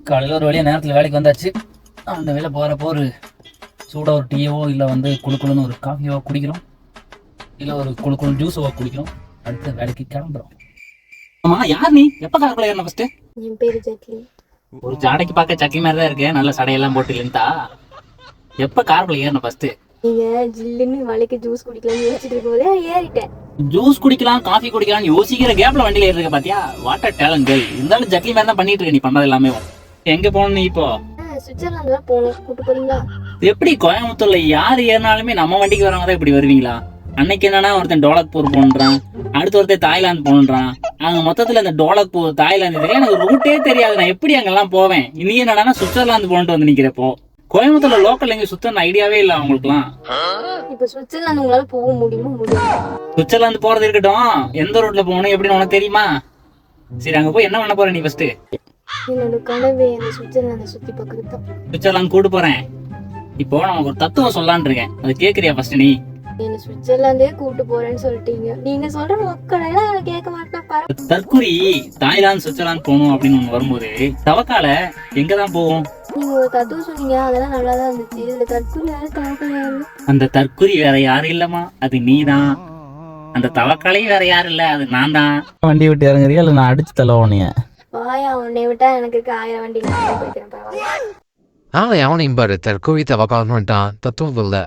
காலையில் ஒரு வழியாக நேரத்தில் வேலைக்கு வந்தாச்சு. அந்த வேலை போகிறப்போ ஒரு சூடாக ஒரு டீயோ இல்லை வந்து குழுக்குழுன்னு ஒரு காஃபியோ குடிக்கிறோம், இல்லை ஒரு குழுக்குழு ஜூஸோ குடிக்கிறோம். அடுத்த வேலைக்கு கிளம்புறோம். ஆமா, யார் நீ? எப்போ காருக்குள்ள ஏறின ஃபர்ஸ்ட்? என் பேரு ஜட்லி. ஒரு ஜாடைக்கு பார்க்க சக்கி மாதிரி தான் இருக்கு, நல்ல சடையெல்லாம் போட்டு இல்லைன்ட்டா. எப்போ காருக்குள்ள ஏறின ஃபர்ஸ்ட்? நீங்க ஜில்லுன்னு வலைக்கு ஜூஸ் குடிக்கலாம்னு யோசிச்சுட்டு இருக்கும்போதே ஏறிட்டேன். ஜூஸ் குடிக்கலாம், காஃபி குடிக்கலாம் யோசிக்கிற கேப்ல வண்டியில ஏறிருக்க பாத்தியா? Water talent girl. இருந்தாலும் ஜட்லி மாதிரி தான் பண்ணிட்டு இருக்க நீ பண்ணது எல்லாமே. எங்க போகணும் நீ இப்போ? சுவிட்சர்லாந்து தான் போகணும், கூட்டு போறீங்களா? எப்படி கோயம்புத்தூர்ல யார் ஏறினாலுமே நம்ம வண்டிக்கு வரவங்க தான் இப்படி வருவீங்களா? அன்னைக்கு என்னன்னா ஒருத்தன் டோலக்பூர் போன்றான், அடுத்த ஒருத்தன் தாய்லாந்து போன்றான். அங்க மொத்தத்துல இந்த டோலக்பூர் தாய்லாந்து தெரியும், எனக்கு ரூட்டே தெரியாது. நான் எப்படி அங்கெல்லாம் போவேன்? இனி என்னன்னா சுவிட்சர்லாந்து போன்ட்டு வந்து நிக்கிறப்போ கோயம்புத்தூர்ல லோக்கல் எங்க சுத்தம் ஐடியாவே இல்ல அவங்களுக்குலாம். இப்ப சுவிட்சர்லாந்து உங்களால போக முடியுமா? முடியும். சுவிட்சர்லாந்து போறது இருக்கட்டும், எந்த ரூட்ல போகணும் எப்படின்னு உனக்கு தெரியுமா? சரி, அங்க போய் என்ன பண்ண போற நீ ஃபர்ஸ்ட்? என்னோட கனவே அந்த சுவிட்சர்லாந்து சுத்தி பார்க்கறது தான். சுவிட்சர்லாந்து கூட்டு போறேன். இப்போ நான் ஒரு தத்துவம் சொல்லலான்னு இருக்கேன், அது கேக்குறியா ஃபர்ஸ்ட் நீ? என்ன சுவிட்சர்லாந்தே கூட்டு போறேன்னு சொல்லிட்டீங்க, நீங்க சொல்ற மக்களெல்லாம் கேட்க மாட்டேன் பாரு. தற்குறி தாய்லாந்து சுவிட்சர்லாந்து போகணும் அப்படின்னு ஒண்ணு வரும்போது தவக்கால எங்கதான் போவோம்? நீங்க ஒரு தத்துவம் சொன்னீங்க, அதெல்லாம் நல்லா தான் இருந்துச்சு. இதுல தற்கொலை யாரு தவக்கலை யாரு? அந்த தற்குறி வேற யாரும் இல்லம்மா, அது நீதான். அந்த தவக்காலையும் வேற யாரும் இல்ல, அது நான் தான். வண்டி விட்டு இறங்குறியா இல்ல நான் அடிச்சு தள்ளவோனிய? வாயா, உன்னை விட்டா எனக்கு 1000 வண்டி நான் போய்க்கிறேன். பரவாயில்ல. அவனையும் பாரு தற்கொலை தவக்காலன்னுட்டான், தத்துவம் இல்லை.